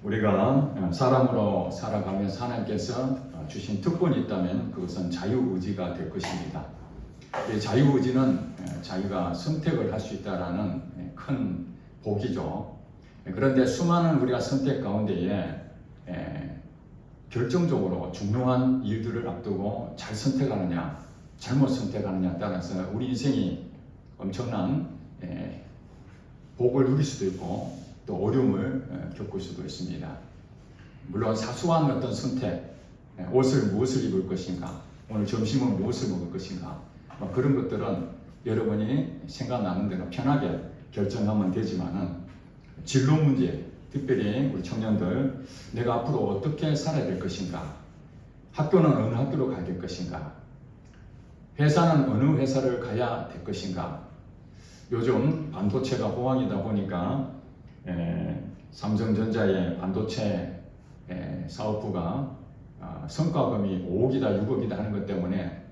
우리가 사람으로 살아가면서 하나님께서 주신 특권이 있다면 그것은 자유의지가 될 것입니다. 이 자유의지는 자기가 선택을 할 수 있다는 큰 복이죠. 그런데 수많은 우리가 선택 가운데에 결정적으로 중요한 일들을 앞두고 잘 선택하느냐 잘못 선택하느냐에 따라서 우리 인생이 엄청난 복을 누릴 수도 있고 또 어려움을 겪을 수도 있습니다. 물론 사소한 어떤 선택, 옷을 무엇을 입을 것인가, 오늘 점심은 무엇을 먹을 것인가, 그런 것들은 여러분이 생각나는 대로 편하게 결정하면 되지만은 진로 문제, 특별히 우리 청년들, 내가 앞으로 어떻게 살아야 될 것인가, 학교는 어느 학교로 가야 될 것인가, 회사는 어느 회사를 가야 될 것인가. 요즘 반도체가 호황이다 보니까 삼성전자의 반도체 사업부가 성과금이 5억이다 6억이다 하는 것 때문에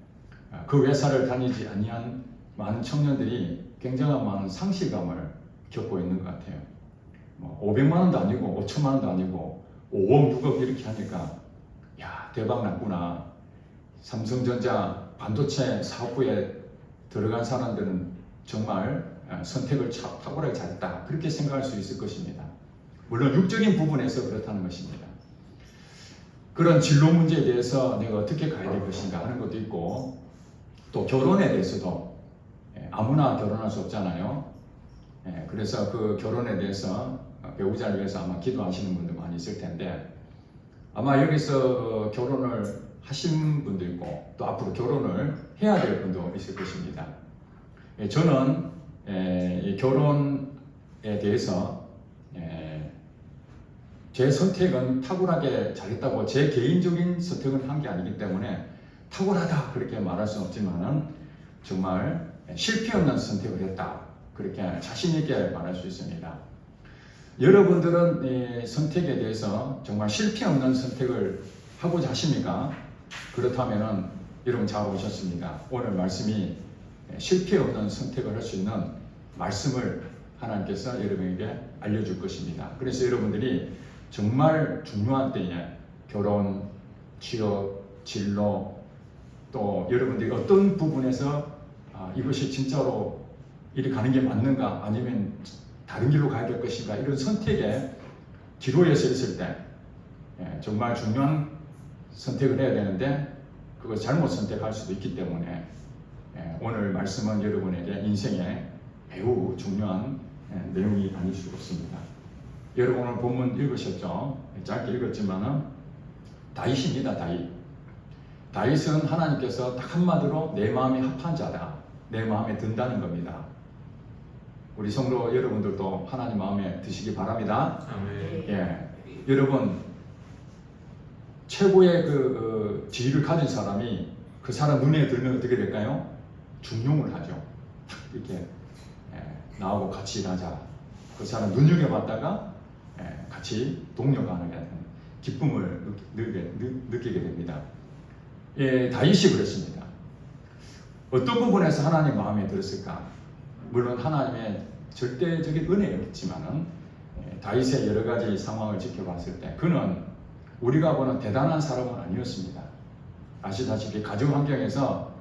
그 회사를 다니지 아니한 많은 청년들이 굉장한 많은 상실감을 겪고 있는 것 같아요. 500만 원도 아니고 5천만 원도 아니고 5억 6억 이렇게 하니까 야 대박 났구나. 삼성전자 반도체 사업부에 들어간 사람들은 정말 선택을 탁월하게 잘했다. 그렇게 생각할 수 있을 것입니다. 물론 육적인 부분에서 그렇다는 것입니다. 그런 진로 문제에 대해서 내가 어떻게 가야 될 것인가 하는 것도 있고 또 결혼에 대해서도 아무나 결혼할 수 없잖아요. 그래서 그 결혼에 대해서 배우자를 위해서 아마 기도하시는 분들 많이 있을 텐데 아마 여기서 결혼을 하신 분도 있고 또 앞으로 결혼을 해야 될 분도 있을 것입니다. 저는 이 결혼에 대해서 제 선택은 탁월하게 잘했다고 제 개인적인 선택을 한 게 아니기 때문에 탁월하다 그렇게 말할 수는 없지만은 정말 실패 없는 선택을 했다 그렇게 자신 있게 말할 수 있습니다. 여러분들은 이 선택에 대해서 정말 실패 없는 선택을 하고자 하십니까? 그렇다면은 여러분 잘 오셨습니다. 오늘 말씀이 실패 없는 선택을 할 수 있는 말씀을 하나님께서 여러분에게 알려줄 것입니다. 그래서 여러분들이 정말 중요한 때에 결혼, 취업, 진로 또 여러분들이 어떤 부분에서 이것이 진짜로 이리 가는 게 맞는가 아니면 다른 길로 가야 될 것인가 이런 선택에 기로에 서 있을 때 정말 중요한 선택을 해야 되는데 그걸 잘못 선택할 수도 있기 때문에 오늘 말씀은 여러분에게 인생에 매우 중요한 내용이 아닐 수가 없습니다. 여러분 오늘 본문 읽으셨죠? 짧게 읽었지만은 다윗입니다. 다윗은 하나님께서 딱 한마디로 내 마음에 합한 자다. 내 마음에 든다는 겁니다. 우리 성도 여러분들도 하나님 마음에 드시기 바랍니다. 아멘. 여러분 최고의 그 지위를 가진 사람이 그 사람 눈에 들면 어떻게 될까요? 중용을 하죠. 이렇게 나하고 같이 일하자. 그 사람 눈여겨봤다가 같이 동료가 되는 기쁨을 느끼게 됩니다. 다윗이 그렇습니다. 어떤 부분에서 하나님 마음에 들었을까? 물론 하나님의 절대적인 은혜였지만은 다윗의 여러 가지 상황을 지켜봤을 때 그는 우리가 보는 대단한 사람은 아니었습니다. 아시다시피 가족 환경에서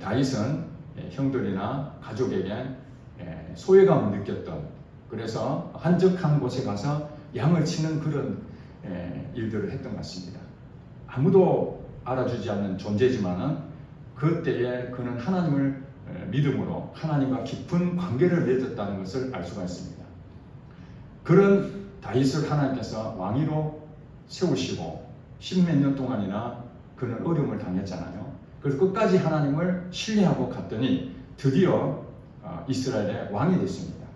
다윗은 형들이나 가족에게 소외감을 느꼈던 그래서 한적한 곳에 가서 양을 치는 그런 일들을 했던 것 같습니다. 아무도 알아주지 않는 존재지만은 그때에 그는 하나님을 믿음으로 하나님과 깊은 관계를 맺었다는 것을 알 수가 있습니다. 그런 다윗을 하나님께서 왕위로 세우시고 십몇 년 동안이나 그는 어려움을 당했잖아요. 그래서 끝까지 하나님을 신뢰하고 갔더니 드디어 이스라엘의 왕이 됐습니다.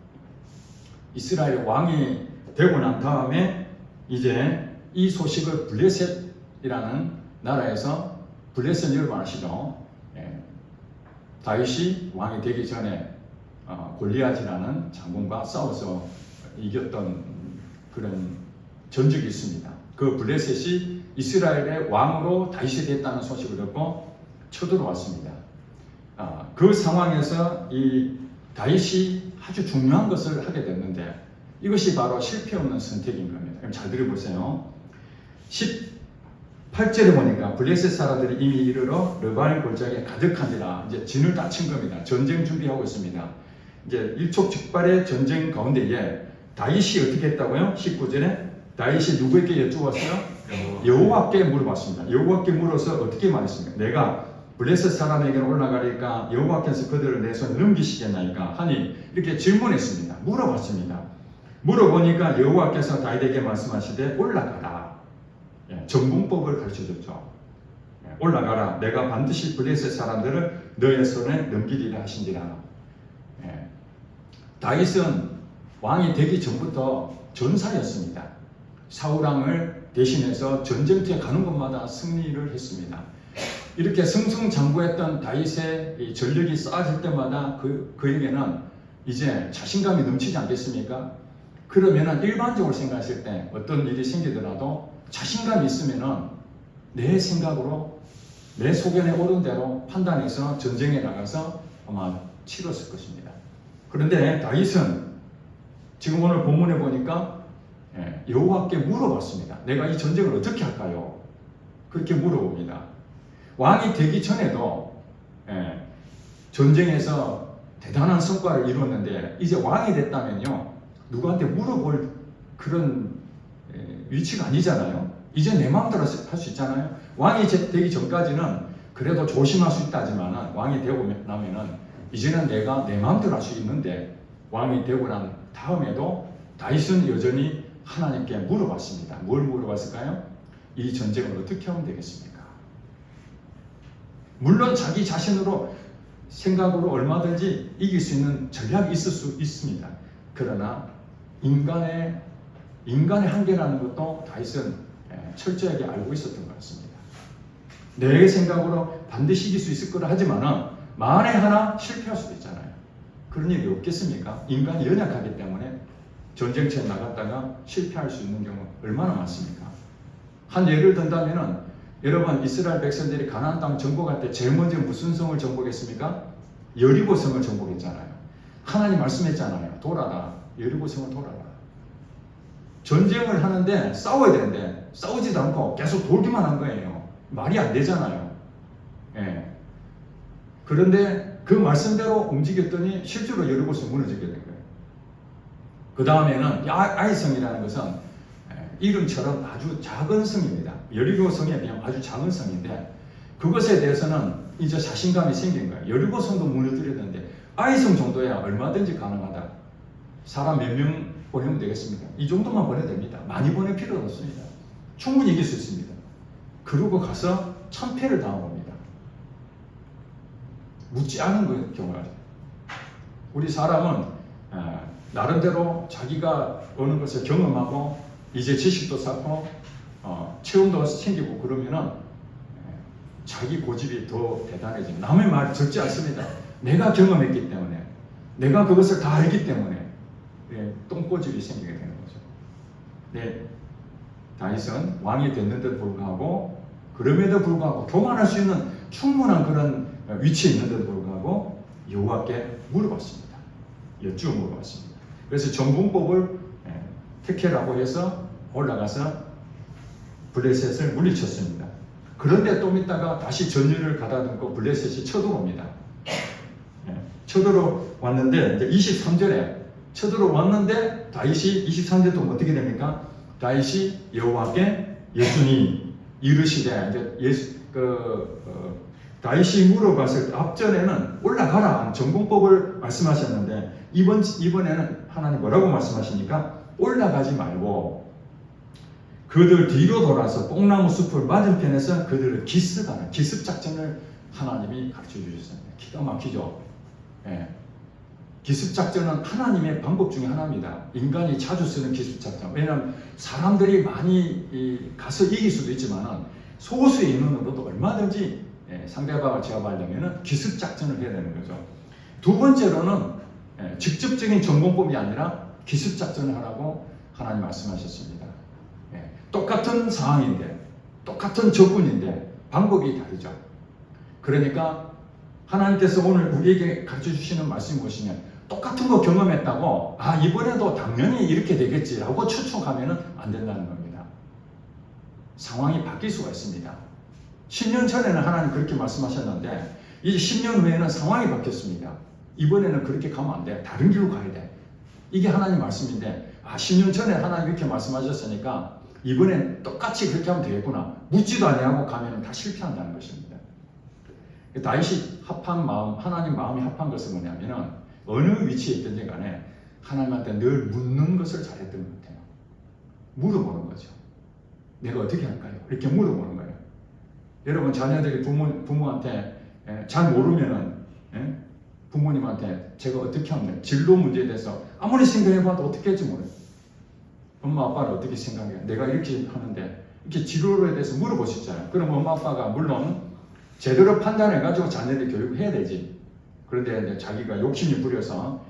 이스라엘의 왕이 되고 난 다음에 이제 이 소식을 블레셋이라는 나라에서 블레셋 여러분 아시죠? 다윗이 왕이 되기 전에 골리앗이라는 장군과 싸워서 이겼던 그런 전적이 있습니다. 그 블레셋이 이스라엘의 왕으로 다윗이 됐다는 소식을 듣고 쳐들어왔습니다. 그 상황에서 이 다윗이 아주 중요한 것을 하게 됐는데 이것이 바로 실패 없는 선택인 겁니다. 그럼 잘 들어보세요. 18절에 보니까 블레셋 사람들이 이미 이르러 르발 골짜기에 가득한지라 이제 진을 다 친 겁니다. 전쟁 준비하고 있습니다. 이제 일촉즉발의 전쟁 가운데에 다윗이 어떻게 했다고요? 19절에 다윗이 누구에게 여쭈었어요? 여호와께 물어봤습니다. 여호와께 물어서 어떻게 말했습니까? 내가 블레셋 사람에게로 올라가리까 여호와께서 그들을 내 손에 넘기시겠나이까 하니 이렇게 질문했습니다. 물어봤습니다. 물어보니까 여호와께서 다윗에게 말씀하시되 올라가라. 전공법을 가르쳐줬죠. 올라가라. 내가 반드시 블레셋 사람들을 너의 손에 넘기리라 하신지라. 다윗은 왕이 되기 전부터 전사였습니다. 사울왕을 대신해서 전쟁터에 가는 곳마다 승리를 했습니다. 이렇게 승승장구했던 다윗의 이 전력이 쌓아질 때마다 그에게는 이제 자신감이 넘치지 않겠습니까? 그러면은 일반적으로 생각했을 때 어떤 일이 생기더라도 자신감이 있으면은 내 생각으로 내 소견에 오른 대로 판단해서 전쟁에 나가서 아마 치렀을 것입니다. 그런데 다윗은 지금 오늘 본문에 보니까 여호와께 물어봤습니다. 내가 이 전쟁을 어떻게 할까요? 그렇게 물어봅니다. 왕이 되기 전에도 전쟁에서 대단한 성과를 이뤘는데 이제 왕이 됐다면요 누구한테 물어볼 그런 위치가 아니잖아요. 이제 내 마음대로 할 수 있잖아요. 왕이 되기 전까지는 그래도 조심할 수 있다지만 왕이 되고 나면은 이제는 내가 내 마음대로 할 수 있는데 왕이 되고 난 다음에도 다윗은 여전히 하나님께 물어봤습니다. 뭘 물어봤을까요? 이 전쟁을 어떻게 하면 되겠습니까? 물론 자기 자신으로 생각으로 얼마든지 이길 수 있는 전략이 있을 수 있습니다. 그러나 인간의 한계라는 것도 다윗은 철저하게 알고 있었던 것 같습니다. 내 생각으로 반드시 이길 수 있을 거라 하지만은 만에 하나 실패할 수도 있잖아요. 그런 일이 없겠습니까? 인간이 연약하기 때문에 전쟁터에 나갔다가 실패할 수 있는 경우 얼마나 많습니까? 한 예를 든다면은 여러분 이스라엘 백성들이 가나안 땅 정복할 때 제일 먼저 무슨 성을 정복했습니까? 여리고 성을 정복했잖아요. 하나님 말씀했잖아요. 돌아라. 여리고 성을 돌아라. 전쟁을 하는데 싸워야 되는데 싸우지도 않고 계속 돌기만 한 거예요. 말이 안 되잖아요. 그런데 그 말씀대로 움직였더니 실제로 여리고 성이 무너지게 된 거예요. 그 다음에는 아이성이라는 것은 이름처럼 아주 작은 성입니다. 여리고 성에 비하면 아주 작은 성인데 그것에 대해서는 이제 자신감이 생긴 거예요. 여리고 성도 무너뜨렸는데 아이성 정도야 얼마든지 가능하다. 사람 몇 명 보내면 되겠습니까? 이 정도만 보내도 됩니다. 많이 보낼 필요가 없습니다. 충분히 이길 수 있습니다. 그러고 가서 참패를 당합니다. 묻지 않은 경우가 우리 사람은 나름대로 자기가 어느 것을 경험하고 이제 지식도 쌓고 체험도 생기고 그러면은 자기 고집이 더 대단해집니다. 남의 말 듣지 않습니다. 내가 경험했기 때문에 내가 그것을 다 알기 때문에 똥꼬집이 생기게 되는 거죠. 다윗은 왕이 됐는데도 불구하고 그럼에도 불구하고 교만할 수 있는 충분한 그런 위치에 있는데도 불구하고 여호와께 물어봤습니다. 여쭈어 물어봤습니다. 그래서 전공법을 택해라고 해서 올라가서 블레셋을 물리쳤습니다. 그런데 좀 있다가 다시 전율을 가다듬고 블레셋이 쳐들어옵니다. 쳐들어왔는데 이제 23절에 쳐들어왔는데 다윗이 23절도 어떻게 됩니까? 다윗이 여호와께 여쭈니 이르시되 이제 다윗이 물어봤을 때 앞전에는 올라가라 전공법을 말씀하셨는데 이번에는 하나님 뭐라고 말씀하시니까 올라가지 말고 그들 뒤로 돌아서 뽕나무 숲을 맞은편에서 그들을 기습하는 기습작전을 하나님이 가르쳐 주셨습니다. 기가 막히죠. 기습작전은 하나님의 방법 중에 하나입니다. 인간이 자주 쓰는 기습작전. 왜냐하면 사람들이 많이 가서 이길 수도 있지만 소수의 인원으로도 얼마든지 상대방을 제압하려면 기습작전을 해야 되는 거죠. 두 번째로는 직접적인 전공법이 아니라 기습작전을 하라고 하나님 말씀하셨습니다. 똑같은 상황인데 똑같은 적군인데 방법이 다르죠. 그러니까 하나님께서 오늘 우리에게 가르쳐 주시는 말씀이 무엇이냐 똑같은 거 경험했다고 이번에도 당연히 이렇게 되겠지라고 추측하면 안 된다는 겁니다. 상황이 바뀔 수가 있습니다. 10년 전에는 하나님 그렇게 말씀하셨는데 이제 10년 후에는 상황이 바뀌었습니다. 이번에는 그렇게 가면 안 돼. 다른 길로 가야 돼. 이게 하나님 말씀인데 10년 전에 하나님 이렇게 말씀하셨으니까 이번엔 똑같이 그렇게 하면 되겠구나. 묻지도 아니하고 가면 다 실패한다는 것입니다. 다윗이 합한 마음, 하나님 마음이 합한 것은 뭐냐면은 어느 위치에 있든지 간에 하나님한테 늘 묻는 것을 잘했던 것 같아요. 물어보는 거죠. 내가 어떻게 할까요? 이렇게 물어보는 거예요. 여러분 자녀들이 부모한테 잘 모르면은 부모님한테 제가 어떻게 하면 돼요? 진로 문제에 대해서 아무리 생각해봐도 어떻게 할지 모르요. 엄마 아빠는 어떻게 생각해요? 내가 이렇게 하는데 이렇게 진로에 대해서 물어보셨잖아요. 그럼 엄마 아빠가 물론 제대로 판단해가지고 자녀들 교육을 해야 되지. 그런데 자기가 욕심이 부려서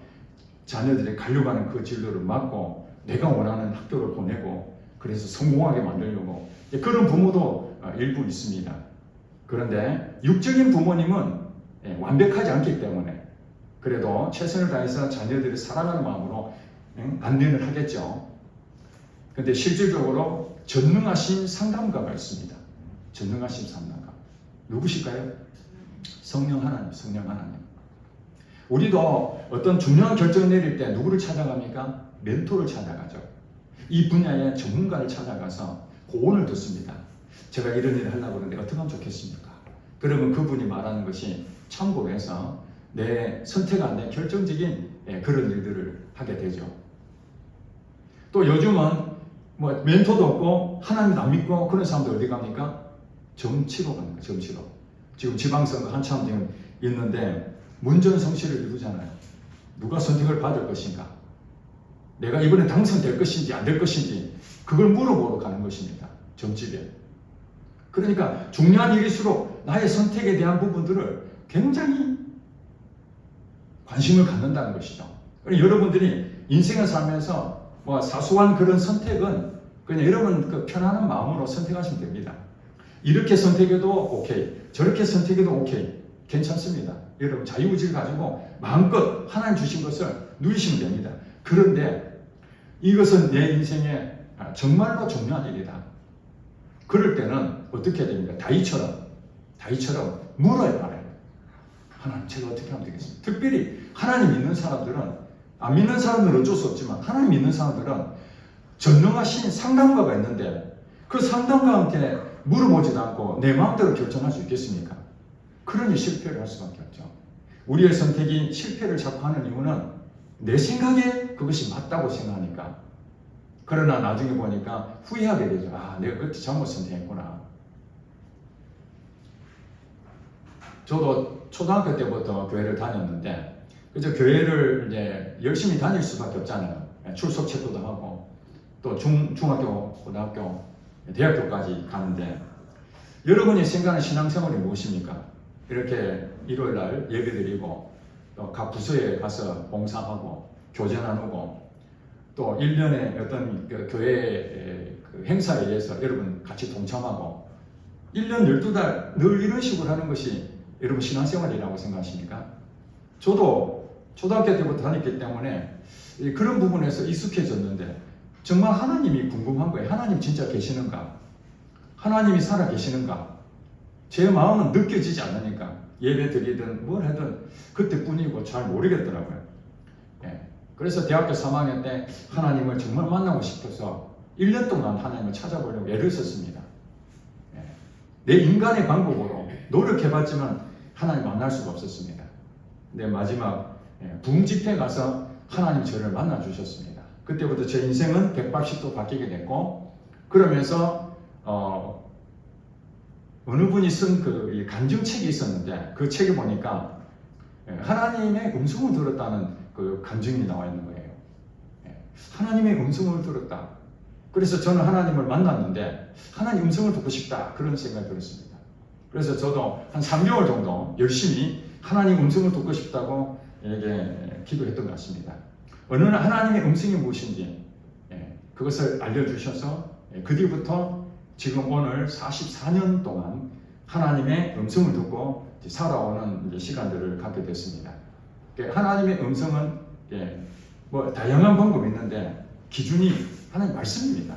자녀들이 가려고 하는 그 진로를 막고 내가 원하는 학교를 보내고 그래서 성공하게 만들려고 그런 부모도 일부 있습니다. 그런데 육적인 부모님은 완벽하지 않기 때문에 그래도 최선을 다해서 자녀들을 사랑하는 마음으로 안내를 하겠죠. 그런데 실질적으로 전능하신 상담가가 있습니다. 전능하신 상담가. 누구실까요? 성령 하나님, 성령 하나님. 우리도 어떤 중요한 결정을 내릴 때 누구를 찾아갑니까? 멘토를 찾아가죠. 이 분야의 전문가를 찾아가서 고언을 듣습니다. 제가 이런 일을 하려고 하는데 어떻게 하면 좋겠습니까? 그러면 그분이 말하는 것이 참고로 해서 내 선택 안 된 결정적인 그런 일들을 하게 되죠. 또 요즘은 뭐 멘토도 없고 하나님 안 믿고 그런 사람들 어디 갑니까? 정치로 가는 거예요. 정치로. 지금 지방선거 한참 지금 있는데 문전성시를 이루잖아요. 누가 선택을 받을 것인가? 내가 이번에 당선될 것인지 안 될 것인지 그걸 물어보러 가는 것입니다. 정치에. 그러니까 중요한 일일수록 나의 선택에 대한 부분들을 굉장히 관심을 갖는다는 것이죠. 여러분들이 인생을 살면서 뭐 사소한 그런 선택은 그냥 여러분 그 편안한 마음으로 선택하시면 됩니다. 이렇게 선택해도 오케이, 저렇게 선택해도 오케이, 괜찮습니다. 여러분 자유의지를 가지고 마음껏 하나님 주신 것을 누리시면 됩니다. 그런데 이것은 내 인생에 정말로 중요한 일이다. 그럴 때는 어떻게 해야 됩니까? 다윗처럼 물어야 말아요. 하나님 제가 어떻게 하면 되겠습니까? 특별히 하나님 믿는 사람들은 안 믿는 사람들은 어쩔 수 없지만 하나님 믿는 사람들은 전능하신 상담가가 있는데 그 상담가한테 물어보지도 않고 내 마음대로 결정할 수 있겠습니까? 그러니 실패를 할 수밖에 없죠. 우리의 선택이 실패를 자꾸 하는 이유는 내 생각에 그것이 맞다고 생각하니까. 그러나 나중에 보니까 후회하게 되죠. 내가 그때 잘못 선택했구나. 저도 초등학교 때부터 교회를 다녔는데 그저 교회를 이제 열심히 다닐 수밖에 없잖아요. 출석 체크도 하고 또 중학교, 고등학교, 대학교까지 가는데 여러분이 생각하는 신앙생활이 무엇입니까? 이렇게 일요일날 예배드리고 또 각 부서에 가서 봉사하고 교제 나누고 또 1년에 어떤 그 교회 그 행사에 의해서 여러분 같이 동참하고 1년 12달 늘 이런 식으로 하는 것이 여러분 신앙생활이라고 생각하십니까? 저도 초등학교 때부터 다녔기 때문에 그런 부분에서 익숙해졌는데 정말 하나님이 궁금한 거예요. 하나님 진짜 계시는가? 하나님이 살아 계시는가? 제 마음은 느껴지지 않으니까 예배 드리든 뭘 하든 그때뿐이고 잘 모르겠더라고요. 그래서 대학교 3학년 때 하나님을 정말 만나고 싶어서 1년 동안 하나님을 찾아보려고 애를 썼습니다. 내 인간의 방법으로 노력해봤지만 하나님 만날 수가 없었습니다. 근데 마지막 부흥 집회에 가서 하나님 저를 만나 주셨습니다. 그때부터 제 인생은 180도 바뀌게 됐고 그러면서 어느 분이 쓴 그 간증책이 있었는데 그 책에 보니까 하나님의 음성을 들었다는 그 간증이 나와 있는 거예요. 하나님의 음성을 들었다. 그래서 저는 하나님을 만났는데 하나님 음성을 듣고 싶다 그런 생각이 들었습니다. 그래서 저도 한 3개월 정도 열심히 하나님 음성을 듣고 싶다고 이렇게 기도했던 것 같습니다. 어느 날 하나님의 음성이 무엇인지 그것을 알려주셔서 그 뒤부터 지금 오늘 44년 동안 하나님의 음성을 듣고 살아오는 시간들을 갖게 됐습니다. 하나님의 음성은 뭐 다양한 방법이 있는데 기준이 하나님 말씀입니다.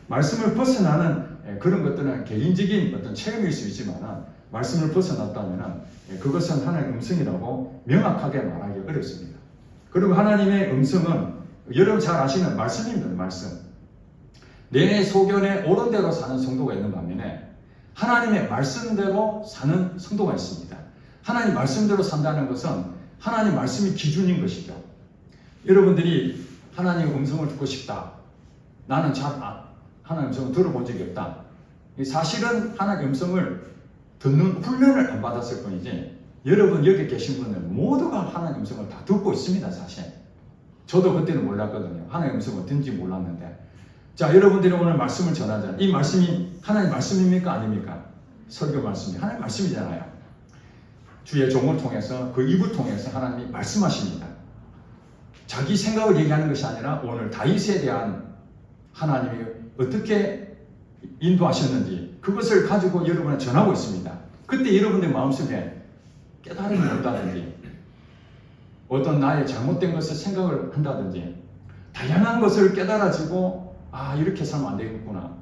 말씀을 벗어나는 그런 것들은 개인적인 어떤 체험일 수 있지만 말씀을 벗어났다면 그것은 하나님의 음성이라고 명확하게 말하기 어렵습니다. 그리고 하나님의 음성은 여러분 잘 아시는 말씀입니다. 말씀. 내 소견에 옳은 대로 사는 성도가 있는 반면에 하나님의 말씀대로 사는 성도가 있습니다. 하나님 말씀대로 산다는 것은 하나님 말씀이 기준인 것이죠. 여러분들이 하나님의 음성을 듣고 싶다. 나는 하나님의 음성을 들어본 적이 없다. 사실은 하나님의 음성을 듣는 훈련을 안 받았을 뿐이지 여러분 여기 계신 분들 모두가 하나님의 음성을 다 듣고 있습니다. 사실 저도 그때는 몰랐거든요. 하나님의 음성이 어떤지 몰랐는데 자 여러분들이 오늘 말씀을 전하잖아요. 이 말씀이 하나님의 말씀입니까? 아닙니까? 설교 말씀이 하나님의 말씀이잖아요. 주의 종을 통해서 그 입을 통해서 하나님이 말씀하십니다. 자기 생각을 얘기하는 것이 아니라 오늘 다윗에 대한 하나님이 어떻게 인도하셨는지 그것을 가지고 여러분한테 전하고 있습니다. 그때 여러분의 마음속에 깨달음이 온다든지 어떤 나의 잘못된 것을 생각을 한다든지 다양한 것을 깨달아지고 이렇게 살면 안 되겠구나.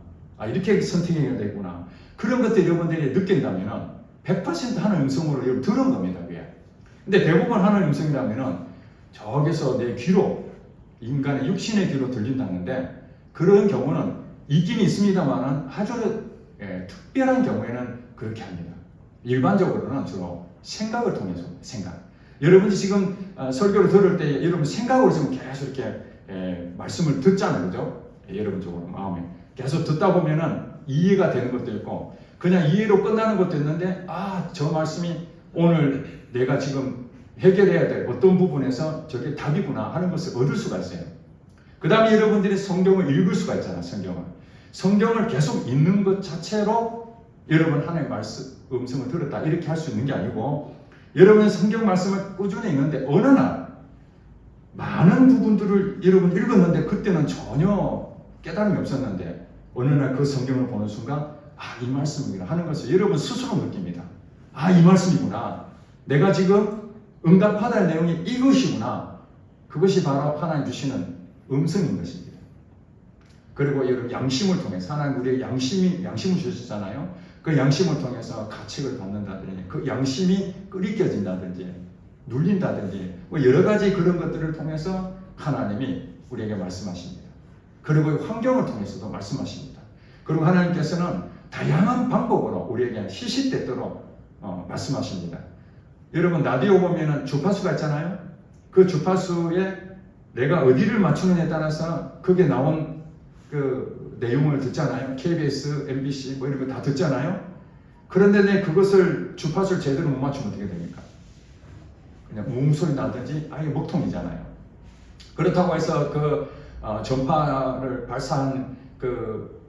이렇게 선택해야 되겠구나. 그런 것들 여러분들이 느낀다면 100% 하나님의 음성으로 여러분 들은 겁니다. 그게. 근데 대부분 하나님의 음성이라면 저기서 내 귀로 인간의 육신의 귀로 들린다는데 그런 경우는 있긴 있습니다만 아주 특별한 경우에는 그렇게 합니다. 일반적으로는 주로 생각을 통해서 생각. 여러분이 지금 설교를 들을 때 여러분 생각으로 지금 계속 이렇게 말씀을 듣잖아요. 그죠? 여러분적으로 마음에 계속 듣다 보면은 이해가 되는 것도 있고 그냥 이해로 끝나는 것도 있는데 저 말씀이 오늘 내가 지금 해결해야 될 어떤 부분에서 저게 답이구나 하는 것을 얻을 수가 있어요. 그 다음에 여러분들이 성경을 읽을 수가 있잖아요. 성경을 계속 읽는 것 자체로 여러분 하나님의 말씀, 음성을 들었다 이렇게 할 수 있는 게 아니고 여러분 성경 말씀을 꾸준히 읽는데 어느 날 많은 부분들을 여러분 읽었는데 그때는 전혀 깨달음이 없었는데 어느 날 그 성경을 보는 순간 이 말씀이구나 하는 것을 여러분 스스로 느낍니다. 이 말씀이구나. 내가 지금 응답받아야 할 내용이 이것이구나. 그것이 바로 하나님 주시는 음성인 것입니다. 그리고 여러분 양심을 통해서 하나님 우리의 양심을 주셨잖아요. 그 양심을 통해서 가책을 받는다든지 그 양심이 끓이겨진다든지 눌린다든지 여러 가지 그런 것들을 통해서 하나님이 우리에게 말씀하십니다. 그리고 환경을 통해서도 말씀하십니다. 그리고 하나님께서는 다양한 방법으로 우리에게 시시때때로 말씀하십니다. 여러분 라디오 보면은 주파수가 있잖아요. 그 주파수에 내가 어디를 맞추느냐에 따라서 그게 나온 그 내용을 듣잖아요. KBS, MBC 이런 거 다 듣잖아요. 그런데 내 그것을 주파수를 제대로 못 맞추면 어떻게 됩니까? 그냥 웅소리 나든지 아예 먹통이잖아요. 그렇다고 해서 그 전파를 발사한 그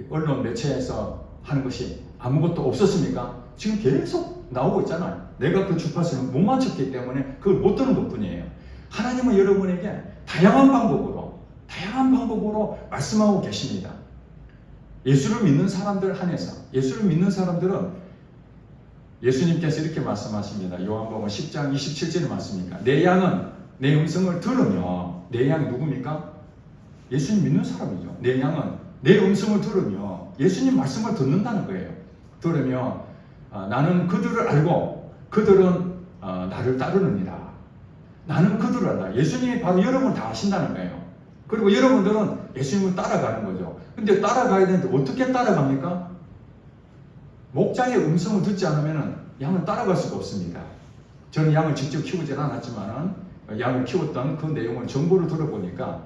언론 매체에서 하는 것이 아무것도 없었습니까? 지금 계속 나오고 있잖아요. 내가 그 주파수를 못 맞췄기 때문에 그걸 못 듣는 것뿐이에요. 하나님은 여러분에게 다양한 방법으로 말씀하고 계십니다. 예수를 믿는 사람들 한해서 예수를 믿는 사람들은 예수님께서 이렇게 말씀하십니다. 요한복음 10장 27절의 말씀입니까? 내 양은 내 음성을 들으며 내 양이 누굽니까? 예수님 믿는 사람이죠. 내 양은 내 음성을 들으며 예수님 말씀을 듣는다는 거예요. 들으며 나는 그들을 알고 그들은 나를 따르느니라. 나는 그들을 알다. 예수님이 바로 여러분을 다 아신다는 거예요. 그리고 여러분들은 예수님을 따라가는 거죠. 근데 따라가야 되는데 어떻게 따라갑니까? 목자의 음성을 듣지 않으면 양은 따라갈 수가 없습니다. 저는 양을 직접 키우진 않았지만 양을 키웠던 그 내용을 정보를 들어보니까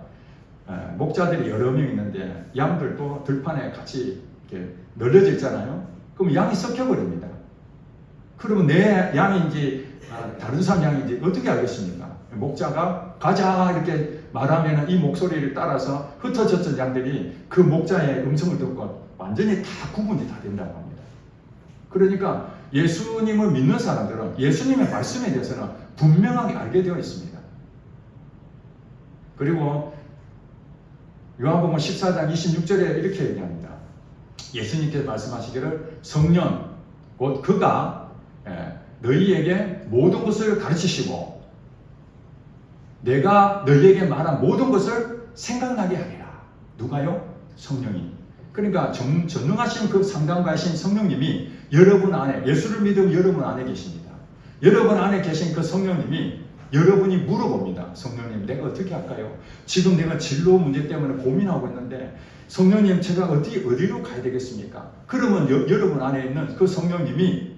목자들이 여러 명 있는데 양들도 들판에 같이 이렇게 널려져 있잖아요. 그럼 양이 섞여버립니다. 그러면 내 양인지 다른 사람 양인지 어떻게 알겠습니까? 목자가 가자 이렇게 말하면 이 목소리를 따라서 흩어졌던 양들이 그 목자의 음성을 듣고 완전히 다 구분이 다 된다고 합니다. 그러니까 예수님을 믿는 사람들은 예수님의 말씀에 대해서는 분명하게 알게 되어 있습니다. 그리고 요한복음 14장 26절에 이렇게 얘기합니다. 예수님께서 말씀하시기를 성령 곧 그가 너희에게 모든 것을 가르치시고 내가 너희에게 말한 모든 것을 생각나게 하리라. 누가요? 성령이. 그러니까 전능하신 그 상담가이신 성령님이 여러분 안에, 예수를 믿은 여러분 안에 계십니다. 여러분 안에 계신 그 성령님이 여러분이 물어봅니다. 성령님, 내가 어떻게 할까요? 지금 내가 진로 문제 때문에 고민하고 있는데 성령님, 제가 어디로 가야 되겠습니까? 그러면 여러분 안에 있는 그 성령님이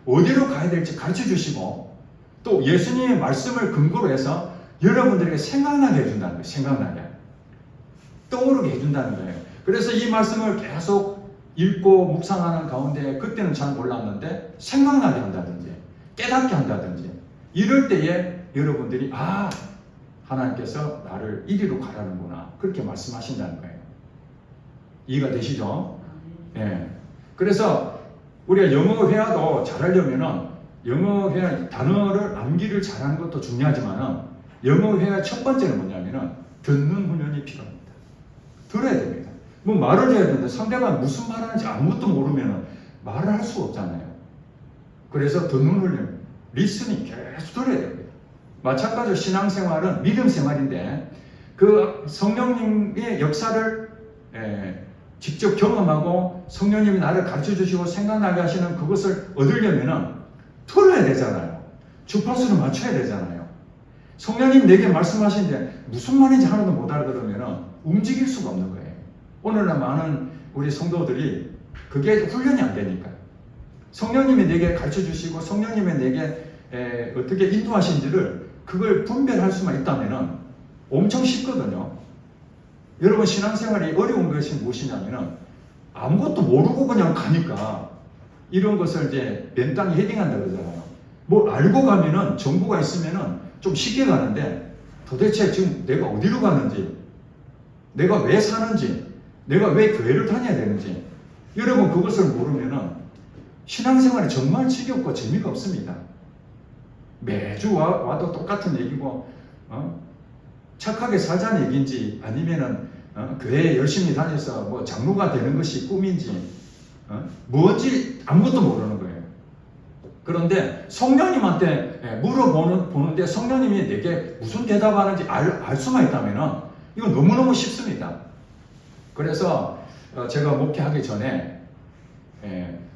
어디로 가야 될지 가르쳐 주시고 또 예수님의 말씀을 근거로 해서 여러분들에게 생각나게 해준다는 거예요. 생각나게. 떠오르게 해준다는 거예요. 그래서 이 말씀을 계속 읽고 묵상하는 가운데 그때는 잘 몰랐는데 생각나게 한다든지 깨닫게 한다든지 이럴 때에 여러분들이 하나님께서 나를 이리로 가라는구나 그렇게 말씀하신다는 거예요. 이해가 되시죠? 예. 그래서 우리가 영어 회화도 잘하려면은 영어 회화 단어를 암기를 잘하는 것도 중요하지만은 영어 회화 첫 번째는 뭐냐면은 듣는 훈련이 필요합니다. 들어야 됩니다. 뭐 말을 해야 되는데 상대가 무슨 말 하는지 아무것도 모르면은 말을 할 수가 없잖아요. 그래서 듣는 훈련, 리스닝 계속 들어야 됩니다. 마찬가지로 신앙생활은 믿음 생활인데 그 성령님의 역사를 직접 경험하고 성령님이 나를 가르쳐 주시고 생각나게 하시는 그것을 얻으려면은 들어야 되잖아요. 주파수를 맞춰야 되잖아요. 성령님 내게 말씀하시는데 무슨 말인지 하나도 못 알아들으면은 움직일 수가 없는 거예요. 오늘날 많은 우리 성도들이 그게 훈련이 안 되니까 성령님이 내게 가르쳐 주시고 성령님이 내게 어떻게 인도하신지를 그걸 분별할 수만 있다면은 엄청 쉽거든요. 여러분 신앙생활이 어려운 것이 무엇이냐면은 아무것도 모르고 그냥 가니까 이런 것을 이제 맨땅에 헤딩한다 그러잖아요. 뭐 알고 가면은 정보가 있으면은 좀 쉽게 가는데 도대체 지금 내가 어디로 가는지 내가 왜 사는지 내가 왜 교회를 다녀야 되는지 여러분 그것을 모르면은 신앙생활이 정말 지겹고 재미가 없습니다. 매주 와도 똑같은 얘기고 착하게 살자는 얘기인지 아니면은 교회에 열심히 다녀서 뭐 장로가 되는 것이 꿈인지 뭔지 아무것도 모르는 거예요. 그런데 성령님한테 물어보는데 성령님이 내게 무슨 대답하는지 알 수만 있다면은 이건 너무너무 쉽습니다. 그래서 제가 목회하기 전에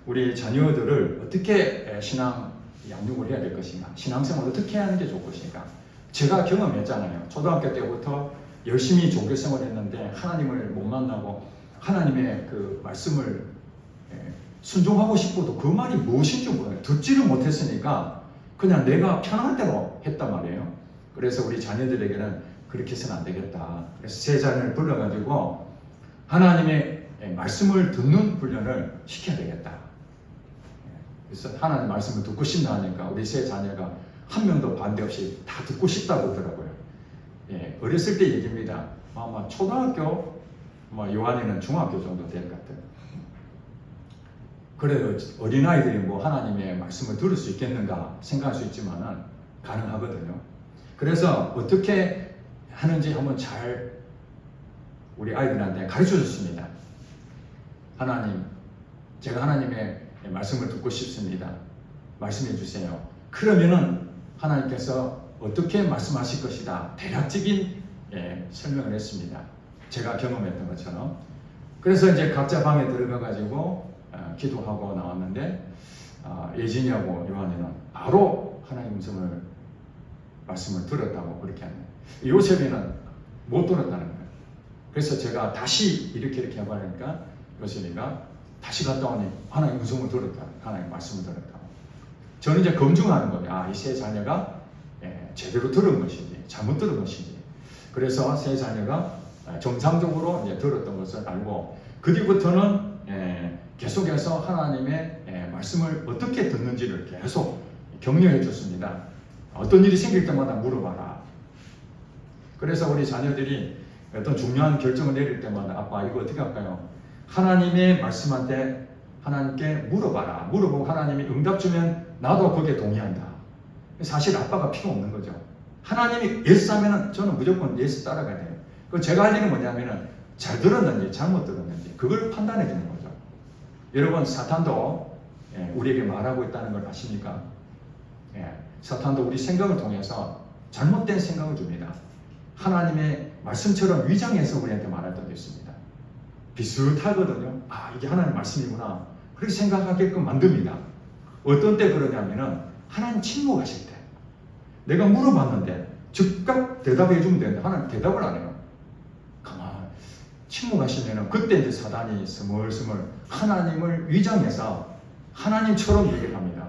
우리 자녀들을 어떻게 신앙 양육을 해야 될 것인가, 신앙생활을 어떻게 하는 게 좋을 것인가. 제가 경험했잖아요. 초등학교 때부터 열심히 종교생활을 했는데 하나님을 못 만나고 하나님의 그 말씀을 순종하고 싶어도 그 말이 무엇인지 몰라요. 듣지를 못했으니까 그냥 내가 편한 대로 했단 말이에요. 그래서 우리 자녀들에게는 그렇게 해서는 안 되겠다. 그래서 제 자녀를 불러가지고 하나님의 말씀을 듣는 훈련을 시켜야 되겠다. 그래서 하나님 말씀을 듣고 싶나 하니까 우리 세 자녀가 한 명도 반대 없이 다 듣고 싶다고 그러더라고요. 어렸을 때 얘기입니다. 아마 초등학교, 요한이는 중학교 정도 될 것 같아요. 그래도 어린아이들이 뭐 하나님의 말씀을 들을 수 있겠는가 생각할 수 있지만은 가능하거든요. 그래서 어떻게 하는지 한번 잘 우리 아이들한테 가르쳐 줬습니다. 하나님, 제가 하나님의 말씀을 듣고 싶습니다. 말씀해 주세요. 그러면은 하나님께서 어떻게 말씀하실 것이다. 대략적인 설명을 했습니다. 제가 경험했던 것처럼. 그래서 이제 각자 방에 들어가가지고 기도하고 나왔는데 예진이하고 요한이는 바로 하나님 말씀을 들었다고 그렇게 하네요. 요셉이는 못 들었다는 거예요. 그래서 제가 다시 이렇게 해봐 하니까 요셉이가 다시 갔다 오니 하나님 음성을 들었다. 하나님 말씀을 들었다. 저는 이제 검증하는 거예요. 이 세 자녀가 제대로 들은 것인지 잘못 들은 것인지. 그래서 세 자녀가 정상적으로 이제 들었던 것을 알고 그 뒤부터는 계속해서 하나님의 말씀을 어떻게 듣는지를 계속 격려해 줬습니다. 어떤 일이 생길 때마다 물어봐라. 그래서 우리 자녀들이 어떤 중요한 결정을 내릴 때마다 아빠 이거 어떻게 할까요? 하나님의 말씀한테 하나님께 물어봐라. 물어보고 하나님이 응답 주면 나도 거기에 동의한다. 사실 아빠가 필요 없는 거죠. 하나님이 예스 하면은 저는 무조건 예스 따라가야 돼요. 그 제가 할 일은 뭐냐면은 잘 들었는지 잘못 들었는지 그걸 판단해 주는 거죠. 여러분 사탄도 우리에게 말하고 있다는 걸 아십니까? 사탄도 우리 생각을 통해서 잘못된 생각을 줍니다. 하나님의 말씀처럼 위장해서 우리한테 말할 때도 있습니다. 비슷하거든요. 아, 이게 하나님의 말씀이구나. 그렇게 생각하게끔 만듭니다. 어떤 때 그러냐면은 하나님 침묵하실 때 내가 물어봤는데 즉각 대답해 주면 되는데 하나님 대답을 안 해요. 가만 침묵하시면은 그때 이제 사단이 스멀스멀 하나님을 위장해서 하나님처럼 얘기를 합니다.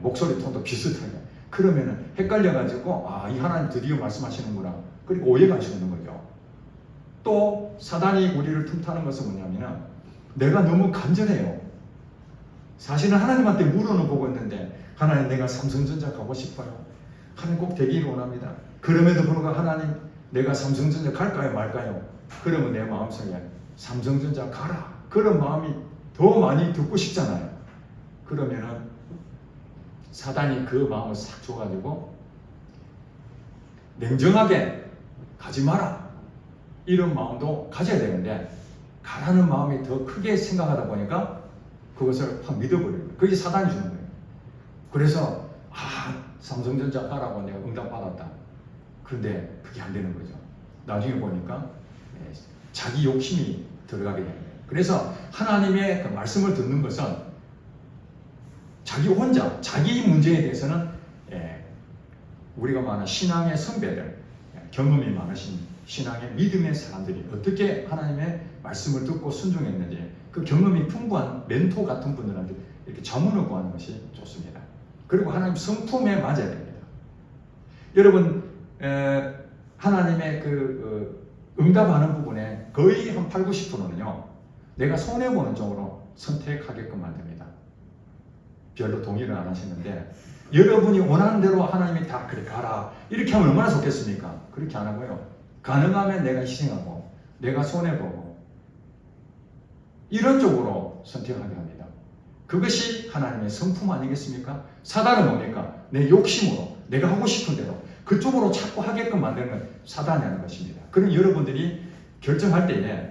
목소리 톤도 비슷하게. 그러면은 헷갈려가지고 아, 이 하나님 드디어 말씀하시는구나. 그리고 오해가 생기는 거죠. 또 사단이 우리를 틈타는 것은 뭐냐면은 내가 너무 간절해요. 사실은 하나님한테 물어는 보고 있는데 하나님 내가 삼성전자 가고 싶어요. 하나님 꼭 되기를 원합니다. 그럼에도 불구하고 하나님 내가 삼성전자 갈까요 말까요? 그러면 내 마음속에 삼성전자 가라. 그런 마음이 더 많이 듣고 싶잖아요. 그러면은 사단이 그 마음을 싹 줘가지고 냉정하게 가지 마라. 이런 마음도 가져야 되는데 가라는 마음이 더 크게 생각하다 보니까 그것을 확 믿어버려요. 그게 사단이 주는 거예요. 그래서 삼성전자 가라고 내가 응답받았다. 그런데 그게 안 되는 거죠. 나중에 보니까 자기 욕심이 들어가게 되는 거예요. 그래서 하나님의 그 말씀을 듣는 것은 자기 혼자, 자기 문제에 대해서는 우리가 말하는 신앙의 선배들, 경험이 많으신 신앙의 믿음의 사람들이 어떻게 하나님의 말씀을 듣고 순종했는지 그 경험이 풍부한 멘토 같은 분들한테 이렇게 자문을 구하는 것이 좋습니다. 그리고 하나님 성품에 맞아야 됩니다. 여러분 하나님의 그 응답하는 부분에 거의 한 8, 90%는요 내가 손해보는 쪽으로 선택하게끔 만듭니다. 별로 동의를 안 하시는데 여러분이 원하는 대로 하나님이 다 그래 가라 이렇게 하면 얼마나 좋겠습니까? 그렇게 안 하고요. 가능하면 내가 희생하고 내가 손해보고 이런 쪽으로 선택하게 합니다. 그것이 하나님의 성품 아니겠습니까? 사단은 뭡니까? 내 욕심으로 내가 하고 싶은 대로 그쪽으로 자꾸 하게끔 만드는 건 사단이 하는 것입니다. 그럼 여러분들이 결정할 때에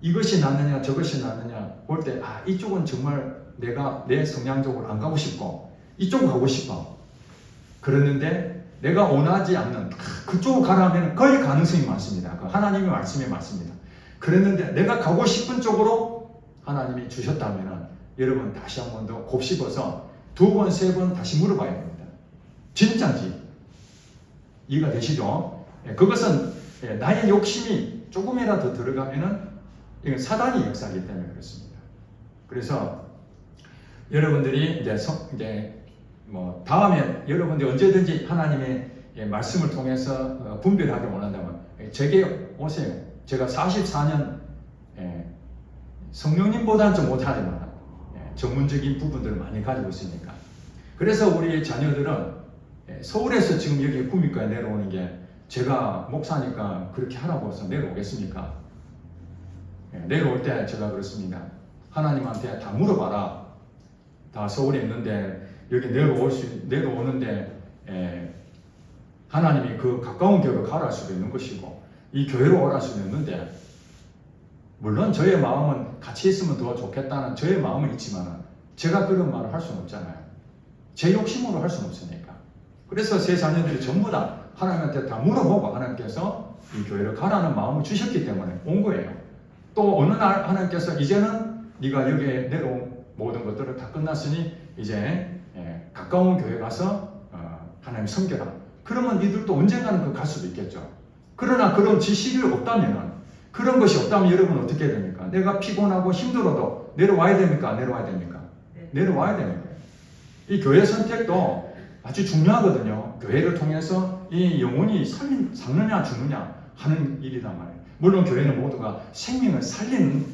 이것이 낫느냐 저것이 낫느냐 볼 때 이쪽은 정말 내가 내 성향적으로 안 가고 싶고 이쪽으로 가고 싶어. 그랬는데 내가 원하지 않는 그쪽으로 가라 하면 거의 가능성이 많습니다. 그 하나님의 말씀에 맞습니다. 그랬는데 내가 가고 싶은 쪽으로 하나님이 주셨다면 여러분 다시 한 번 더 곱씹어서 2번, 3번 다시 물어봐야 됩니다. 진짜인지 이해가 되시죠? 그것은 나의 욕심이 조금이라도 들어가면은 이건 사단이 역사하기 때문에 그렇습니다. 그래서 여러분들이 이제 다음에 여러분들이 언제든지 하나님의 말씀을 통해서 분별하기 원한다면 제게 오세요. 제가 44년 성령님보다는 좀 못하지만 전문적인 부분들을 많이 가지고 있으니까. 그래서 우리 자녀들은 서울에서 지금 여기 구미과에 내려오는 게 제가 목사니까 그렇게 하라고 해서 내려오겠습니까? 내려올 때 제가 그렇습니다. 하나님한테 다 물어봐라. 다 서울에 있는데 여기 내려오는데 하나님이 그 가까운 교회로 가라 할 수도 있는 것이고 이 교회로 오라 할 수도 있는데 물론 저의 마음은 같이 있으면 더 좋겠다는 저의 마음은 있지만 제가 그런 말을 할 수는 없잖아요. 제 욕심으로 할 수는 없으니까. 그래서 제 자녀들이 전부 다 하나님한테 다 물어보고 하나님께서 이 교회를 가라는 마음을 주셨기 때문에 온 거예요. 또 어느 날 하나님께서 이제는 네가 여기에 내려온 모든 것들을 다 끝났으니 이제 가까운 교회 가서 하나님 섬겨라. 그러면 니들도 언젠가는 갈 수도 있겠죠. 그러나 그런 지식이 없다면 그런 것이 없다면 여러분은 어떻게 해야 됩니까? 내가 피곤하고 힘들어도 내려와야 됩니까? 내려와야 됩니까? 네. 내려와야 되는 거예요. 이 교회 선택도 아주 중요하거든요. 교회를 통해서 이 영혼이 살느냐 죽느냐 하는 일이란 말이에요. 물론 교회는 모두가 생명을 살리는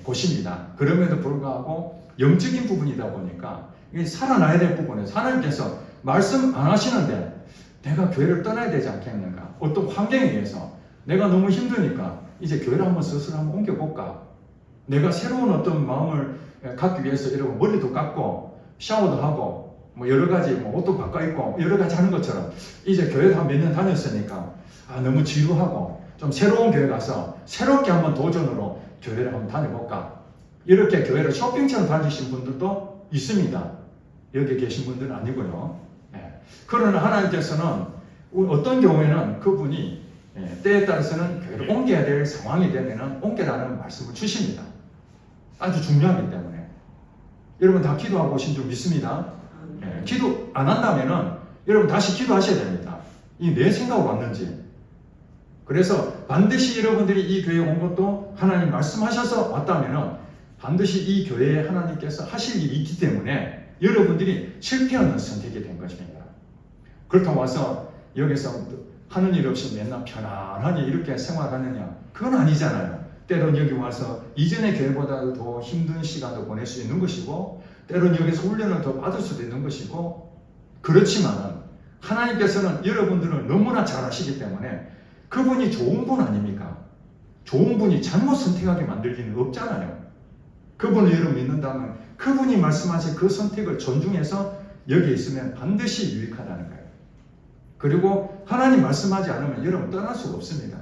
곳입니다. 그럼에도 불구하고 영적인 부분이다 보니까 이게 살아나야 될 부분에서 하나님께서 말씀 안 하시는데 내가 교회를 떠나야 되지 않겠는가? 어떤 환경에 의해서 내가 너무 힘드니까 이제 교회를 한번 스스로 한번 옮겨볼까? 내가 새로운 어떤 마음을 갖기 위해서 이러고 머리도 깎고 샤워도 하고 여러 가지 옷도 바꿔 입고 여러 가지 하는 것처럼 이제 교회도 한 몇 년 다녔으니까 너무 지루하고 좀 새로운 교회 가서 새롭게 한번 도전으로 교회를 한번 다녀볼까? 이렇게 교회를 쇼핑처럼 다니신 분들도 있습니다. 여기 계신 분들은 아니고요. 그러나 하나님께서는 어떤 경우에는 그분이 때에 따라서는 교회를 옮겨야 될 상황이 되면 옮겨라는 말씀을 주십니다. 아주 중요하기 때문에. 여러분 다 기도하고 오신 줄 믿습니다. 기도 안 한다면은 여러분 다시 기도하셔야 됩니다. 이 내 생각으로 왔는지. 그래서 반드시 여러분들이 이 교회에 온 것도 하나님 말씀하셔서 왔다면은 반드시 이 교회에 하나님께서 하실 일이 있기 때문에 여러분들이 실패하는 선택이 된 것입니다. 그렇다고 와서 여기서 하는 일 없이 맨날 편안하게 이렇게 생활하느냐? 그건 아니잖아요. 때론 여기 와서 이전의 교회보다 더 힘든 시간도 보낼 수 있는 것이고 때론 여기서 훈련을 더 받을 수도 있는 것이고 그렇지만 하나님께서는 여러분들을 너무나 잘 아시기 때문에 그분이 좋은 분 아닙니까? 좋은 분이 잘못 선택하게 만들 리는 없잖아요. 그분을 여러분 믿는다면 그분이 말씀하신 그 선택을 존중해서 여기 있으면 반드시 유익하다는 거예요. 그리고 하나님 말씀하지 않으면 여러분 떠날 수가 없습니다.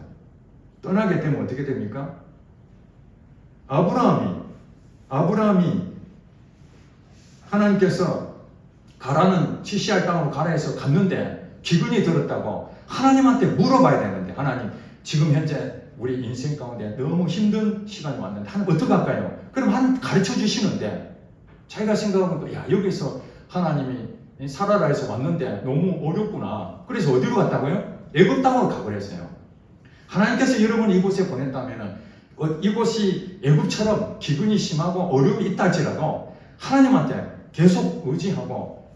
떠나게 되면 어떻게 됩니까? 아브라함이 하나님께서 가라는 지시할 땅으로 가라 해서 갔는데 기근이 들었다고 하나님한테 물어봐야 되는데 하나님 지금 현재 우리 인생 가운데 너무 힘든 시간이 왔는데 하나님 어떻게 할까요? 그럼 하나님 가르쳐 주시는데 자기가 생각하면 야 여기서 하나님이 사라라에서 왔는데 너무 어렵구나. 그래서 어디로 갔다고요? 애굽 땅으로 가버렸어요. 하나님께서 여러분을 이곳에 보낸다면 이곳이 애굽처럼 기근이 심하고 어려움이 있다 할지라도 하나님한테 계속 의지하고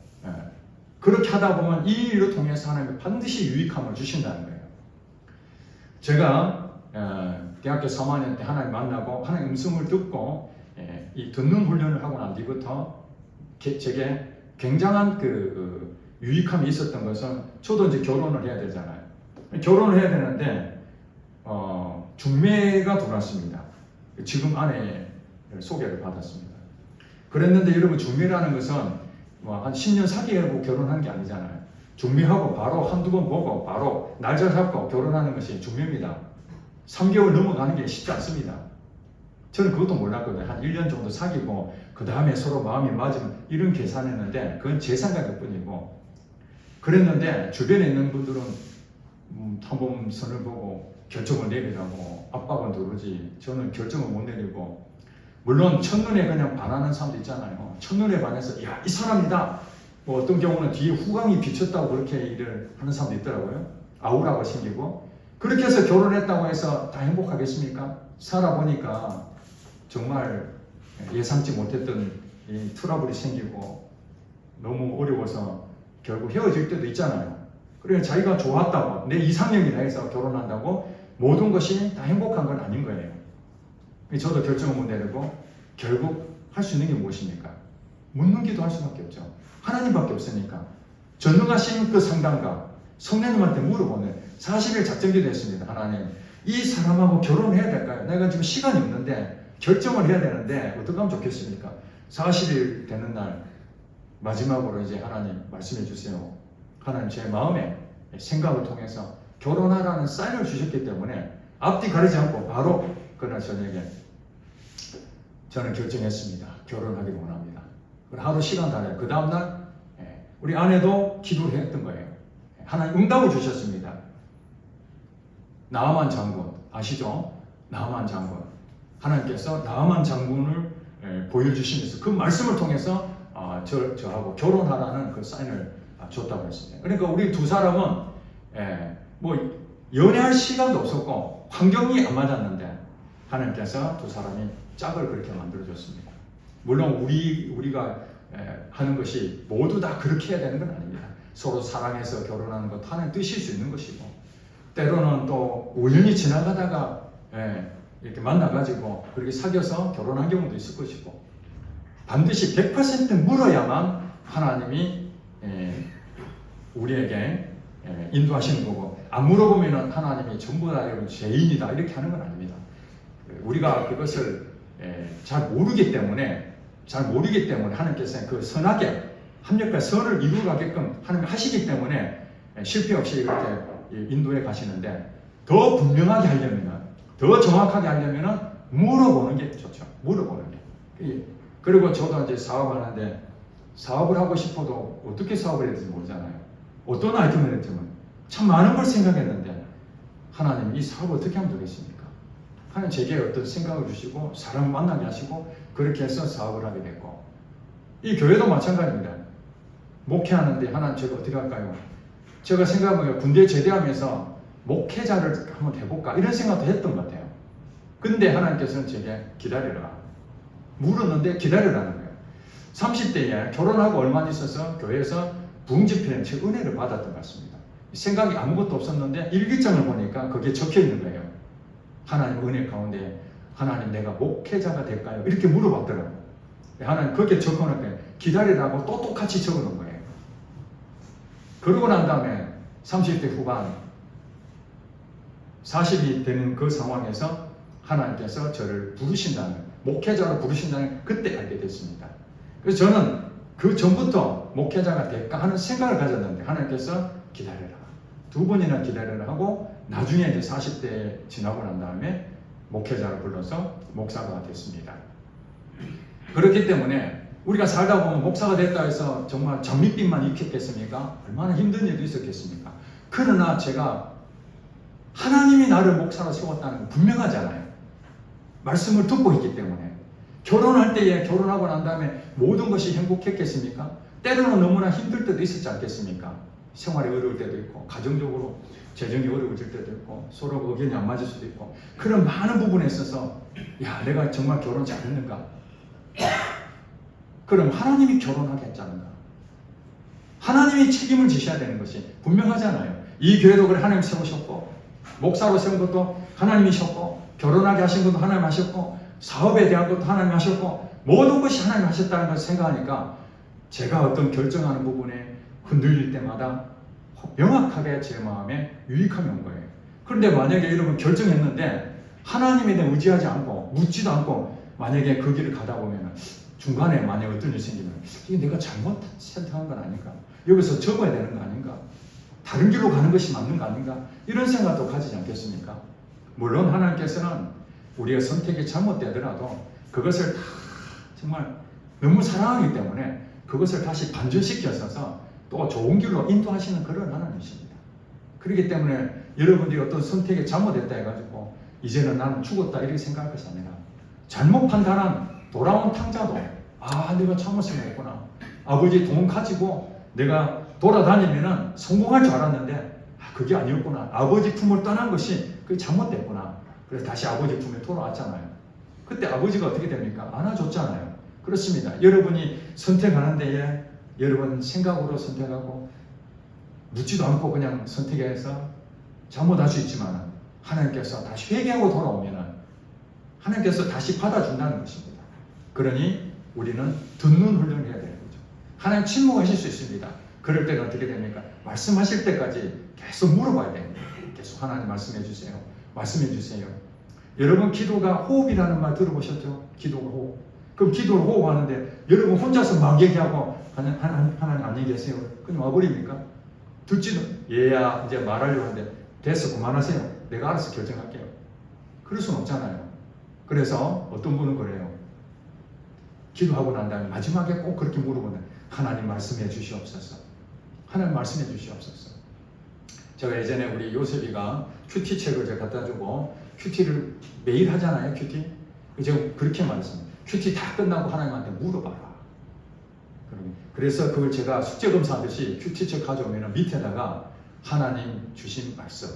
그렇게 하다 보면 이 일을 통해서 하나님이 반드시 유익함을 주신다는 거예요. 제가 대학교 3학년 때 하나님 만나고 하나님 음성을 듣고 이 듣는 훈련을 하고 난 뒤부터 제게 굉장한 그 유익함이 있었던 것은 저도 이제 결혼을 해야 되잖아요. 결혼을 해야 되는데 중매가 들어왔습니다. 지금 아내를 소개를 받았습니다. 그랬는데 여러분 중매라는 것은 뭐 한 10년 사귀고 결혼한 게 아니잖아요. 중매하고 바로 한두 번 보고 바로 날짜 잡고 결혼하는 것이 중매입니다. 3개월 넘어가는 게 쉽지 않습니다. 저는 그것도 몰랐거든요. 한 1년 정도 사귀고 그 다음에 서로 마음이 맞으면 이런 계산했는데 그건 제 생각일 뿐이고 그랬는데 주변에 있는 분들은 한번 선을 보고 결정을 내리라고 압박은 들어오지 저는 결정을 못 내리고 물론 첫눈에 그냥 반하는 사람도 있잖아요. 첫눈에 반해서 야 이 사람이다. 뭐 어떤 경우는 뒤에 후광이 비쳤다고 그렇게 일을 하는 사람도 있더라고요. 아우라가 생기고 그렇게 해서 결혼했다고 해서 다 행복하겠습니까? 살아보니까 정말 예상치 못했던 이 트러블이 생기고 너무 어려워서 결국 헤어질 때도 있잖아요. 그러니까 자기가 좋았다고 내 이상형이라 해서 결혼한다고 모든 것이 다 행복한 건 아닌 거예요. 저도 결정을 못 내리고 결국 할 수 있는 게 무엇입니까? 묻는 기도 할 수밖에 없죠. 하나님밖에 없으니까 전능하신 그 상담가 성령님한테 물어보는 40일 작정기도 했습니다. 하나님 이 사람하고 결혼해야 될까요? 내가 지금 시간이 없는데 결정을 해야 되는데 어떻게 하면 좋겠습니까? 40일 되는 날 마지막으로 이제 하나님 말씀해 주세요. 하나님 제 마음에 생각을 통해서 결혼하라는 사인을 주셨기 때문에 앞뒤 가리지 않고 바로 그날 저녁에 저는 결정했습니다. 결혼하기를 원합니다. 하루 시간 달아요. 그 다음날 우리 아내도 기도를 했던 거예요. 하나님 응답을 주셨습니다. 나아만 장군 아시죠? 나아만 장군 하나님께서 나아만 장군을 보여주시면서 그 말씀을 통해서 저하고 결혼하라는 그 사인을 줬다고 했습니다. 그러니까 우리 두 사람은 뭐 연애할 시간도 없었고 환경이 안 맞았는데 하나님께서 두 사람이 짝을 그렇게 만들어줬습니다. 물론 우리가 하는 것이 모두 다 그렇게 해야 되는 건 아닙니다. 서로 사랑해서 결혼하는 것 하나님 뜻일 수 있는 것이고 때로는 또 우연히 지나가다가 이렇게 만나가지고 그렇게 사귀어서 결혼한 경우도 있을 것이고 반드시 100% 물어야만 하나님이 우리에게 인도하시는 거고 안 물어보면 하나님이 전부 다 죄인이다 이렇게 하는 건 아닙니다. 우리가 그것을 잘 모르기 때문에 하나님께서 그 선하게 합력과 선을 이루어가게끔 하나님 하시기 때문에 실패 없이 이렇게 인도해 가시는데 더 분명하게 하려면 더 정확하게 하려면 물어보는 게 좋죠. 물어보는 게. 그리고 저도 이제 사업하는데 사업을 하고 싶어도 어떻게 사업을 해야 될지 모르잖아요. 어떤 아이템을 했지만 참 많은 걸 생각했는데 하나님 이 사업을 어떻게 하면 되겠습니까? 하나님 제게 어떤 생각을 주시고 사람을 만나게 하시고 그렇게 해서 사업을 하게 됐고 이 교회도 마찬가지입니다. 목회하는데 하나님 제가 어떻게 할까요? 제가 생각해보면 군대 제대하면서 목회자를 한번 해볼까 이런 생각도 했던 것 같아요. 근데 하나님께서는 제게 기다려라 물었는데 기다려라는 거예요. 30대에 결혼하고 얼마 안 있어서 교회에서 부흥집회에 제 은혜를 받았던 것 같습니다. 생각이 아무것도 없었는데 일기장을 보니까 거기에 적혀 있는 거예요. 하나님 은혜 가운데 하나님 내가 목회자가 될까요? 이렇게 물어봤더라고요. 하나님 거기에 적어놓은 거예요. 기다리라고 또 똑같이 적어놓은 거예요. 그러고 난 다음에 30대 후반 40이 되는 그 상황에서 하나님께서 저를 부르신다는 목회자로 부르신다는 그때 알게 됐습니다. 그래서 저는 그 전부터 목회자가 될까 하는 생각을 가졌는데 하나님께서 기다려라. 2번이나 기다려라 하고 나중에 이제 40대 지나고 난 다음에 목회자를 불러서 목사가 됐습니다. 그렇기 때문에 우리가 살다 보면 목사가 됐다 해서 정말 장밋빛만 익혔겠습니까? 얼마나 힘든 일도 있었겠습니까? 그러나 제가 하나님이 나를 목사로 세웠다는 건 분명하잖아요. 말씀을 듣고 있기 때문에. 결혼할 때에 결혼하고 난 다음에 모든 것이 행복했겠습니까? 때로는 너무나 힘들 때도 있었지 않겠습니까? 생활이 어려울 때도 있고 가정적으로 재정이 어려워질 때도 있고 서로 의견이 안 맞을 수도 있고 그런 많은 부분에 있어서 야 내가 정말 결혼 잘했는가? 그럼 하나님이 결혼하게 했잖은가? 하나님이 책임을 지셔야 되는 것이 분명하잖아요. 이 교회도 그래 하나님 세우셨고 목사로 세운 것도 하나님이셨고 결혼하게 하신 것도 하나님 하셨고 사업에 대한 것도 하나님 하셨고 모든 것이 하나님 하셨다는 것을 생각하니까 제가 어떤 결정하는 부분에 흔들릴 때마다 명확하게 제 마음에 유익함이 온 거예요. 그런데 만약에 여러분 결정했는데 하나님에 대해 의지하지 않고 묻지도 않고 만약에 그 길을 가다 보면 중간에 만약 어떤 일이 생기면 이게 내가 잘못 선택한 건 아닌가? 여기서 접어야 되는 거 아닌가? 다른 길로 가는 것이 맞는 거 아닌가? 이런 생각도 가지지 않겠습니까? 물론 하나님께서는 우리의 선택이 잘못되더라도 그것을 다 정말 너무 사랑하기 때문에 그것을 다시 반전시켜서 또 좋은 길로 인도하시는 그런 하나님이십니다. 그렇기 때문에 여러분들이 어떤 선택이 잘못됐다 해가지고 이제는 나는 죽었다 이렇게 생각할 것이 아니라 잘못 판단한 돌아온 탕자도 내가 잘못을 했구나. 아버지 돈 가지고 내가 돌아다니면 성공할 줄 알았는데 그게 아니었구나. 아버지 품을 떠난 것이 그게 잘못됐구나. 그래서 다시 아버지 품에 돌아왔잖아요. 그때 아버지가 어떻게 됩니까? 안아줬잖아요. 그렇습니다. 여러분이 선택하는 데에 여러분 생각으로 선택하고 묻지도 않고 그냥 선택해서 잘못할 수 있지만 하나님께서 다시 회개하고 돌아오면 하나님께서 다시 받아준다는 것입니다. 그러니 우리는 듣는 훈련을 해야 되는 거죠. 하나님 침묵하실 수 있습니다. 그럴 때는 어떻게 됩니까? 말씀하실 때까지 계속 물어봐야 됩니다. 계속 하나님 말씀해 주세요. 말씀해 주세요. 여러분 기도가 호흡이라는 말 들어보셨죠? 기도가 호흡. 그럼 기도를 호흡하는데 여러분 혼자서 막 얘기하고 하나님 안녕히 계세요. 그냥 와버립니까? 듣지도 얘야 이제 말하려고 하는데 됐어 그만하세요. 내가 알아서 결정할게요. 그럴 수는 없잖아요. 그래서 어떤 분은 그래요. 기도하고 난 다음에 마지막에 꼭 그렇게 물어보는 하나님 말씀해 주시옵소서. 하나님 말씀해 주시옵소서. 제가 예전에 우리 요셉이가 큐티 책을 제가 갖다 주고 큐티를 매일 하잖아요. 큐티. 제가 그렇게 말했습니다. 큐티 다 끝나고 하나님한테 물어봐라. 그래서 그걸 제가 숙제 검사하듯이 큐티 책 가져오면 밑에다가 하나님 주신 말씀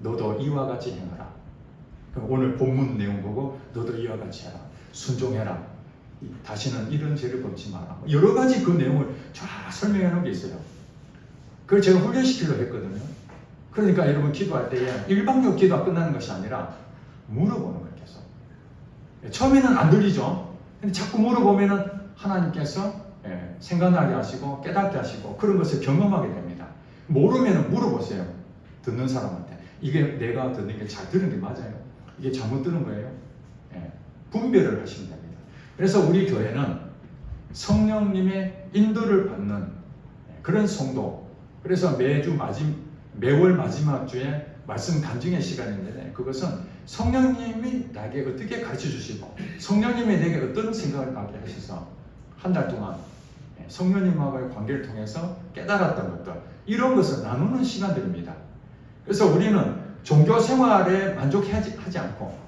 너도 이와 같이 행하라. 그럼 오늘 본문 내용 보고 너도 이와 같이 해라. 순종해라. 다시는 이런 죄를 범치 마라. 여러 가지 그 내용을 쫙 설명해 놓은 게 있어요. 그걸 제가 훈련시키려고 했거든요. 그러니까 여러분 기도할 때에 일방적으로 기도가 끝나는 것이 아니라 물어보는 거예요. 계속. 처음에는 안 들리죠. 근데 자꾸 물어보면은 하나님께서 생각나게 하시고 깨닫게 하시고 그런 것을 경험하게 됩니다. 모르면은 물어보세요. 듣는 사람한테. 이게 내가 듣는 게 잘 들은 게 맞아요? 이게 잘못 들은 거예요? 분별을 하시면 됩니다. 그래서 우리 교회는 성령님의 인도를 받는 그런 성도. 그래서 매월 마지막 주에 말씀 간증의 시간인데 그것은 성령님이 나에게 어떻게 가르쳐 주시고 성령님이 내게 어떤 생각을 나게 하셔서 한 달 동안 성령님하고의 관계를 통해서 깨달았던 것들, 이런 것을 나누는 시간들입니다. 그래서 우리는 종교 생활에 만족하지 않고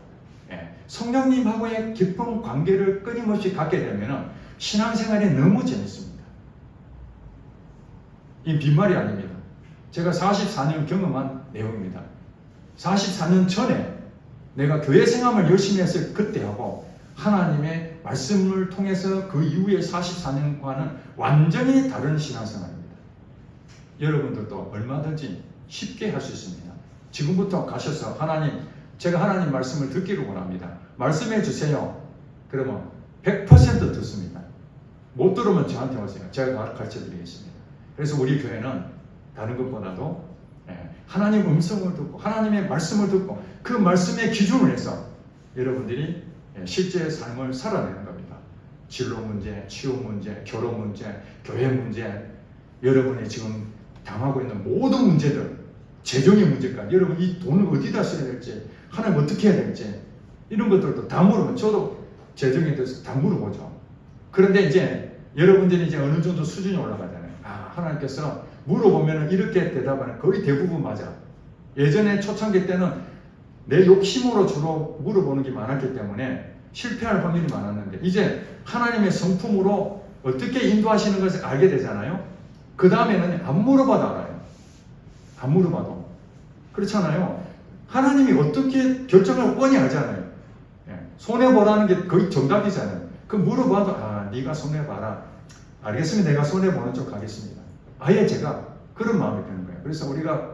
성령님하고의 깊은 관계를 끊임없이 갖게 되면 신앙생활이 너무 재밌습니다. 이 빈말이 아닙니다. 제가 44년 경험한 내용입니다. 44년 전에 내가 교회 생활을 열심히 했을 그때하고 하나님의 말씀을 통해서 그 이후의 44년과는 완전히 다른 신앙생활입니다. 여러분들도 얼마든지 쉽게 할 수 있습니다. 지금부터 가셔서 제가 하나님 말씀을 듣기를 원합니다. 말씀해 주세요. 그러면 100% 듣습니다. 못 들으면 저한테 오세요. 제가 가르쳐 드리겠습니다. 그래서 우리 교회는 다른 것보다도 하나님 음성을 듣고 하나님의 말씀을 듣고 그 말씀의 기준을 해서 여러분들이 실제 삶을 살아내는 겁니다. 진로 문제, 취업 문제, 결혼 문제, 교회 문제, 여러분이 지금 당하고 있는 모든 문제들, 재정의 문제까지, 여러분 이 돈을 어디다 써야 될지, 하나님 어떻게 해야 될지, 이런 것들도 다 물어보면, 저도 재정에 대해서 다 물어보죠. 그런데 이제 여러분들이 이제 어느 정도 수준이 올라가잖아요. 하나님께서 물어보면 이렇게 대답하는 거의 대부분 맞아. 예전에 초창기 때는 내 욕심으로 주로 물어보는 게 많았기 때문에 실패할 확률이 많았는데, 이제 하나님의 성품으로 어떻게 인도하시는 것을 알게 되잖아요. 그 다음에는 안 물어봐도 알아요. 안 물어봐도. 그렇잖아요. 하나님이 어떻게 결정을 뻔히 알잖아요. 손해보라는 게 거의 정답이잖아요. 그 물어봐도 네가 손해봐라. 알겠습니다. 내가 손해보는 쪽 가겠습니다. 아예 제가 그런 마음이 드는 거예요. 그래서 우리가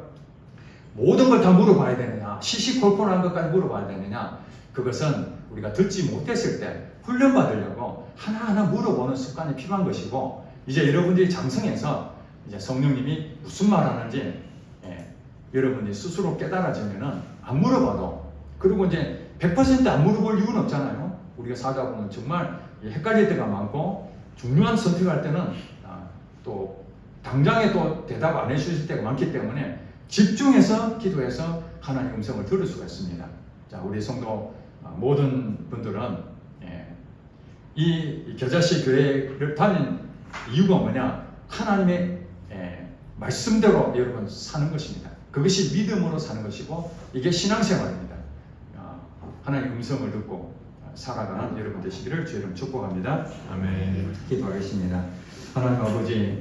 모든 걸 다 물어봐야 되느냐, 시시콜콜한 것까지 물어봐야 되느냐, 그것은 우리가 듣지 못했을 때 훈련받으려고 하나하나 물어보는 습관이 필요한 것이고, 이제 여러분들이 장성해서 이제 성령님이 무슨 말 하는지 여러분들이 스스로 깨달아지면은 안 물어봐도, 그리고 이제 100% 안 물어볼 이유는 없잖아요. 우리가 살다 보면 정말 헷갈릴 때가 많고 중요한 선택할 때는 또 당장에 또 대답 안 해주실 때가 많기 때문에 집중해서 기도해서 하나님의 음성을 들을 수가 있습니다. 자, 우리 성도 모든 분들은 이 겨자씨 교회를 다닌 이유가 뭐냐? 하나님의 말씀대로 여러분 사는 것입니다. 그것이 믿음으로 사는 것이고, 이게 신앙생활입니다. 하나님의 음성을 듣고 살아가는 여러분 되시기를 주의 이름 축복합니다. 아멘. 기도하겠습니다. 하나님 아버지,